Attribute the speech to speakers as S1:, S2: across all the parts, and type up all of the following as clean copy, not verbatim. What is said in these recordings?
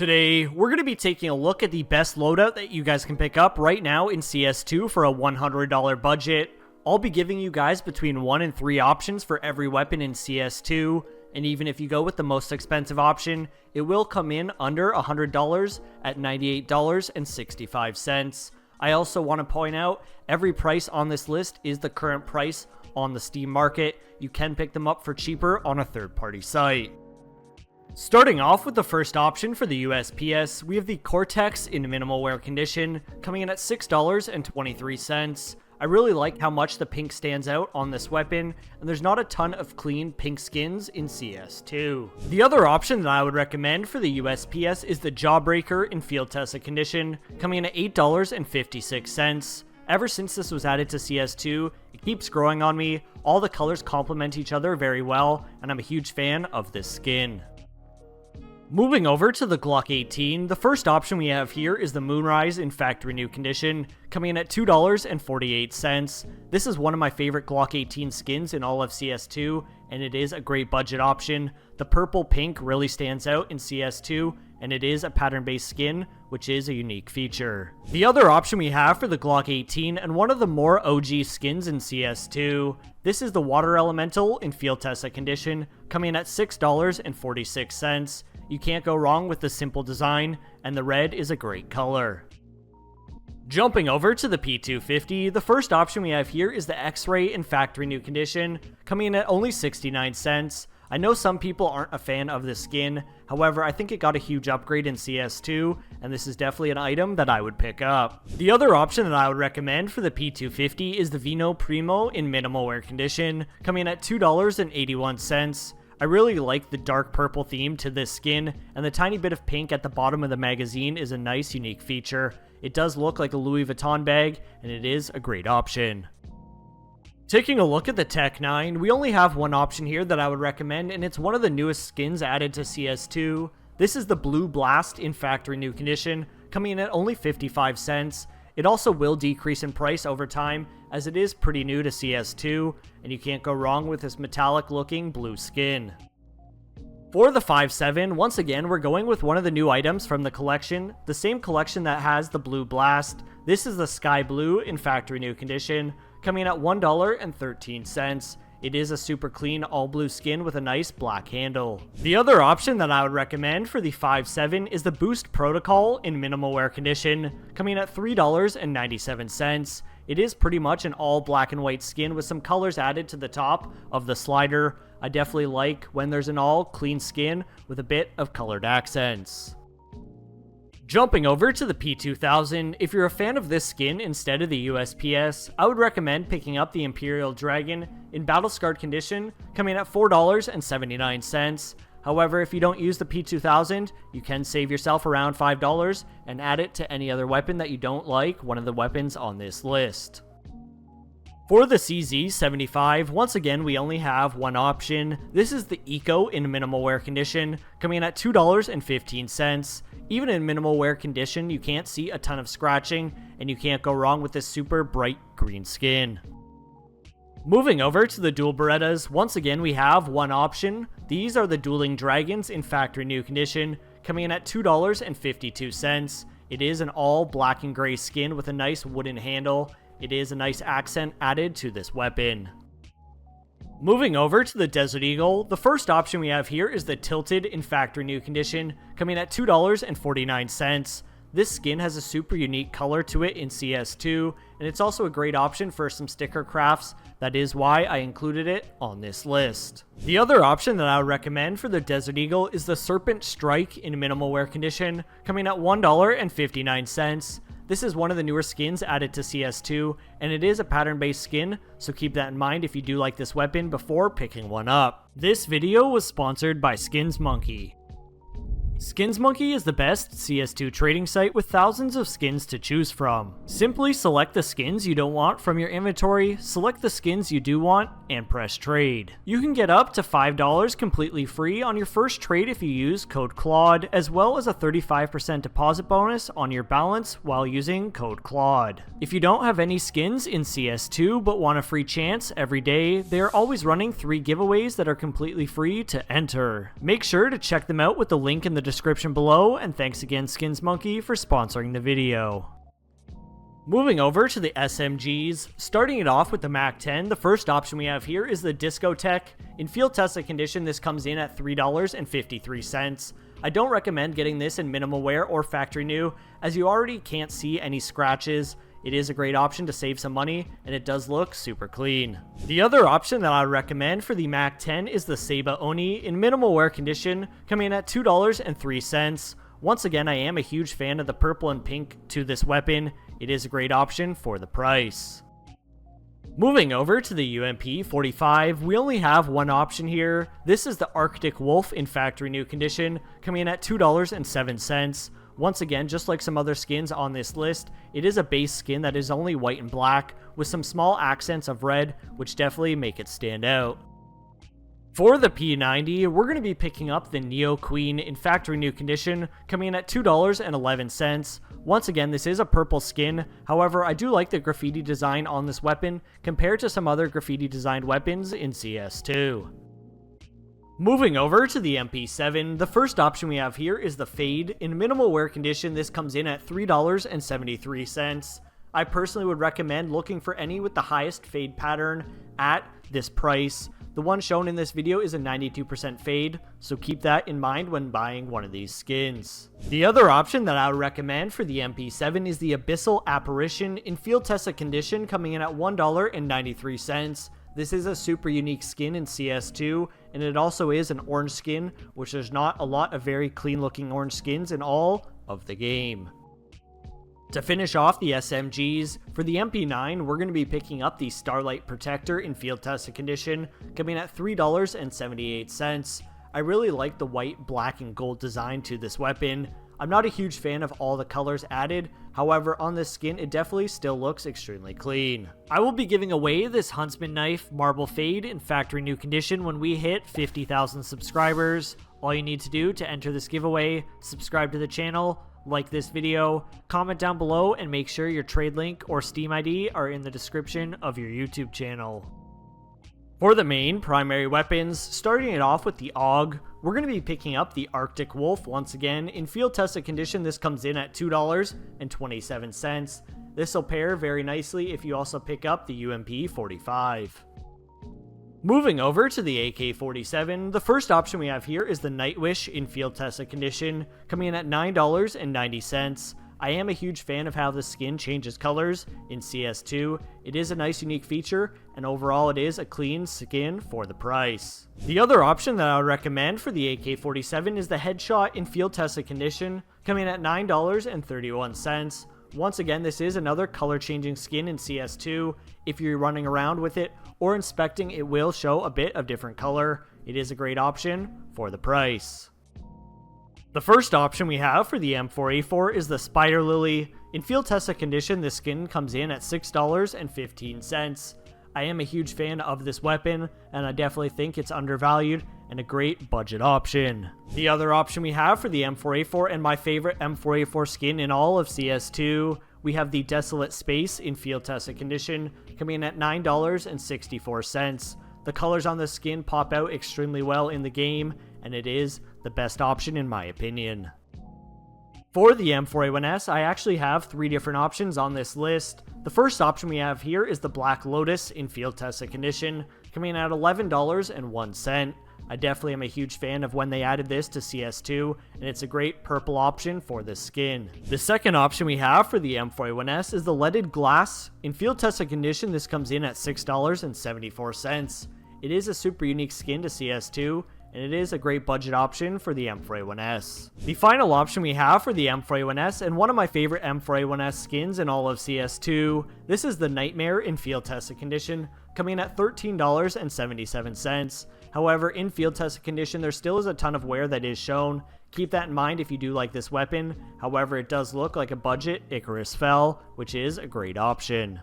S1: Today, we're going to be taking a look at the best loadout that you guys can pick up right now in CS2 for a $100 budget. I'll be giving you guys between 1 and 3 options for every weapon in CS2, and even if you go with the most expensive option, it will come in under $100 at $98.65. I also want to point out, every price on this list is the current price on the Steam market. You can pick them up for cheaper on a third-party site. Starting off with the first option for the USPS, we have the Cortex in minimal wear condition, coming in at $6.23. I really like how much the pink stands out on this weapon, and there's not a ton of clean pink skins in CS2. The other option that I would recommend for the USPS is the Jawbreaker in field tested condition, coming in at $8.56. Ever since this was added to CS2, it keeps growing on me. All the colors complement each other very well, and I'm a huge fan of this skin. Moving over to the Glock 18, the first option we have here is the Moonrise in factory new condition, coming in at $2.48. This is one of my favorite Glock 18 skins in all of CS2, and it is a great budget option. The purple pink really stands out in CS2, and it is a pattern-based skin, which is a unique feature. The other option we have for the Glock 18, and one of the more OG skins in CS2, this is the Water Elemental in field tested condition, coming in at $6.46. You can't go wrong with the simple design, and the red is a great color. Jumping over to the P250, the first option we have here is the X-Ray in factory new condition, coming in at only 69 cents. I know some people aren't a fan of this skin, however I think it got a huge upgrade in CS2, and this is definitely an item that I would pick up. The other option that I would recommend for the P250 is the Vino Primo in minimal wear condition, coming in at $2.81. I really like the dark purple theme to this skin, and the tiny bit of pink at the bottom of the magazine is a nice unique feature. It does look like a Louis Vuitton bag, and it is a great option. Taking a look at the Tech 9, we only have one option here that I would recommend, and it's one of the newest skins added to CS2. This is the Blue Blast in factory new condition, coming in at only 55 cents. It also will decrease in price over time, as it is pretty new to CS2, and you can't go wrong with this metallic looking blue skin. For the 5.7, once again we're going with one of the new items from the collection, the same collection that has the Blue Blast. This is the Sky Blue in factory new condition, coming in at $1.13. It is a super clean all blue skin with a nice black handle. The other option that I would recommend for the 5.7 is the Boost Protocol in minimal wear condition, coming in at $3.97. It is pretty much an all black and white skin with some colors added to the top of the slider. I definitely like when there's an all clean skin with a bit of colored accents. Jumping over to the P2000, if you're a fan of this skin instead of the USPS, I would recommend picking up the Imperial Dragon in battle scarred condition, coming at $4.79. However, if you don't use the P2000, you can save yourself around $5 and add it to any other weapon that you don't like, one of the weapons on this list. For the CZ75, once again we only have one option. This is the Eco in minimal wear condition, coming in at $2.15. Even in minimal wear condition, you can't see a ton of scratching, and you can't go wrong with this super bright green skin. Moving over to the dual Berettas, once again we have one option. These are the Dueling Dragons in factory new condition, coming in at $2.52. It is an all black and gray skin with a nice wooden handle. It is a nice accent added to this weapon. Moving over to the Desert Eagle, the first option we have here is the Tilted in factory new condition, coming at $2.49. This skin has a super unique color to it in CS2, and it's also a great option for some sticker crafts. That is why I included it on this list. The other option that I would recommend for the Desert Eagle is the Serpent Strike in minimal wear condition, coming at $1.59. This is one of the newer skins added to CS2, and it is a pattern-based skin, so keep that in mind if you do like this weapon before picking one up. This video was sponsored by Skins Monkey. Skins Monkey is the best CS2 trading site with thousands of skins to choose from. Simply select the skins you don't want from your inventory, select the skins you do want, and press trade. You can get up to $5 completely free on your first trade if you use code Claude, as well as a 35% deposit bonus on your balance while using code Claude. If you don't have any skins in CS2 but want a free chance every day, they are always running 3 giveaways that are completely free to enter. Make sure to check them out with the link in the description below, and thanks again Skins Monkey for sponsoring the video. Moving over to the SMGs, starting it off with the MAC-10, the first option we have here is the Discotheque. In field tested condition, this comes in at $3.53. I don't recommend getting this in minimal wear or factory new, as you already can't see any scratches. It is a great option to save some money, and it does look super clean. The other option that I recommend for the MAC-10 is the Seba Oni in minimal wear condition, coming in at $2.03. Once again, I am a huge fan of the purple and pink to this weapon. It is a great option for the price. Moving over to the UMP-45, we only have one option here. This is the Arctic Wolf in factory new condition, coming in at $2.07. Once again, just like some other skins on this list, it is a base skin that is only white and black, with some small accents of red, which definitely make it stand out. For the P90, we're going to be picking up the Neo Queen in factory new condition, coming in at $2.11. Once again, this is a purple skin, however, I do like the graffiti design on this weapon compared to some other graffiti designed weapons in CS2. Moving over to the MP7, the first option we have here is the Fade. In minimal wear condition, this comes in at $3.73. I personally would recommend looking for any with the highest fade pattern at this price. The one shown in this video is a 92% fade, so keep that in mind when buying one of these skins. The other option that I would recommend for the MP7 is the Abyssal Apparition in field tested condition, coming in at $1.93. This is a super unique skin in CS2, and it also is an orange skin, which there's not a lot of very clean looking orange skins in all of the game. To finish off the SMGs, for the MP9, we're going to be picking up the Starlight Protector in field tested condition, coming at $3.78. I really like the white, black, and gold design to this weapon. I'm not a huge fan of all the colors added, however on this skin it definitely still looks extremely clean. I will be giving away this Huntsman Knife Marble Fade in factory new condition when we hit 50,000 subscribers. All you need to do to enter this giveaway, subscribe to the channel, like this video, comment down below, and make sure your trade link or Steam ID are in the description of your YouTube channel. For the main primary weapons, starting it off with the AUG, we're going to be picking up the Arctic Wolf once again. In field tested condition, this comes in at $2.27. This will pair very nicely if you also pick up the UMP-45. Moving over to the AK-47, the first option we have here is the Nightwish in field tested condition, coming in at $9.90. I am a huge fan of how the skin changes colors in CS2. It is a nice unique feature, and overall it is a clean skin for the price. The other option that I would recommend for the AK-47 is the Headshot in field tested condition, coming in at $9.31. Once again, this is another color changing skin in CS2. If you're running around with it or inspecting, it will show a bit of different color. It is a great option for the price. The first option we have for the M4A4 is the Spider Lily. In field tested condition, this skin comes in at $6.15. I am a huge fan of this weapon, and I definitely think it's undervalued and a great budget option. The other option we have for the M4A4, and my favorite M4A4 skin in all of CS2, we have the Desolate Space in field tested condition, coming in at $9.64. The colors on this skin pop out extremely well in the game, and it is the best option in my opinion. For the M4A1S, I actually have 3 different options on this list. The first option we have here is the Black Lotus in field tested condition, coming in at $11.01. I definitely am a huge fan of when they added this to CS2, and it's a great purple option for this skin. The second option we have for the M4A1S is the Leaded Glass. In field tested condition, this comes in at $6.74. It is a super unique skin to CS2, and it is a great budget option for the M4A1S. The final option we have for the M4A1S, and one of my favorite M4A1S skins in all of CS2, this is the Nightmare in field tested condition, coming in at $13.77. However, in field tested condition, there still is a ton of wear that is shown. Keep that in mind if you do like this weapon. However, it does look like a budget Icarus Fell, which is a great option.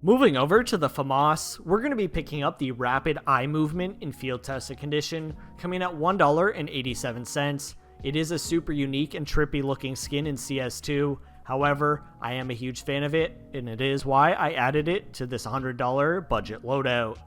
S1: Moving over to the FAMAS, we're going to be picking up the Rapid Eye Movement in field tested condition, coming at $1.87. It is a super unique and trippy looking skin in CS2. However, I am a huge fan of it, and it is why I added it to this $100 budget loadout.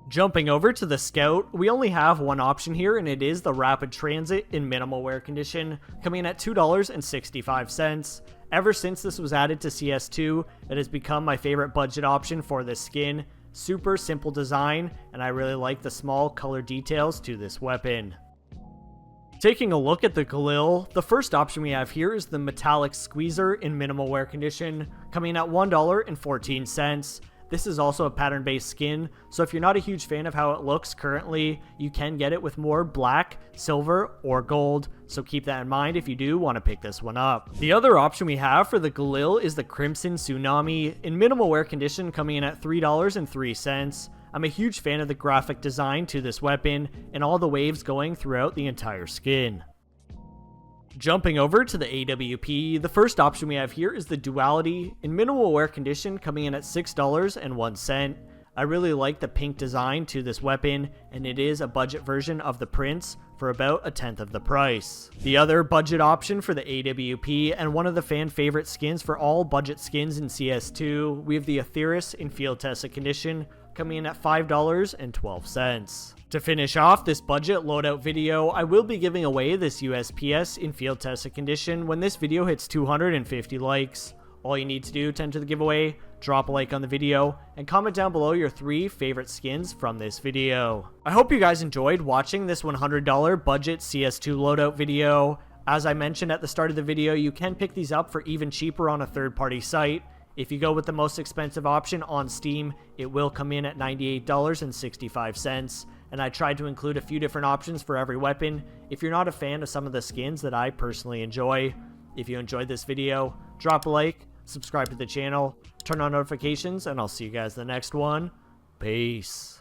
S1: Jumping over to the Scout, we only have one option here, and it is the Rapid Transit in minimal wear condition, coming in at $2.65. Ever since this was added to CS2, it has become my favorite budget option for this skin. Super simple design, and I really like the small color details to this weapon. Taking a look at the GALIL, the first option we have here is the Metallic Squeezer in minimal wear condition, coming in at $1.14. This is also a pattern-based skin, so if you're not a huge fan of how it looks currently, you can get it with more black, silver, or gold, so keep that in mind if you do want to pick this one up. The other option we have for the GALIL is the Crimson Tsunami in minimal wear condition, coming in at $3.03. I'm a huge fan of the graphic design to this weapon and all the waves going throughout the entire skin. Jumping over to the AWP, the first option we have here is the Duality in minimal wear condition, coming in at $6.01. I really like the pink design to this weapon, and it is a budget version of the Prince for about a tenth of the price. The other budget option for the AWP, and one of the fan favorite skins for all budget skins in CS2, we have the Atheris in field tested condition, coming in at $5.12. To finish off this budget loadout video, I will be giving away this USPS in field tested condition when this video hits 250 likes. All you need to do to enter the giveaway, drop a like on the video, and comment down below your 3 favorite skins from this video. I hope you guys enjoyed watching this $100 budget CS2 loadout video. As I mentioned at the start of the video, you can pick these up for even cheaper on a third-party site. If you go with the most expensive option on Steam, it will come in at $98.65. And I tried to include a few different options for every weapon if you're not a fan of some of the skins that I personally enjoy. If you enjoyed this video, drop a like, subscribe to the channel, turn on notifications, and I'll see you guys in the next one. Peace.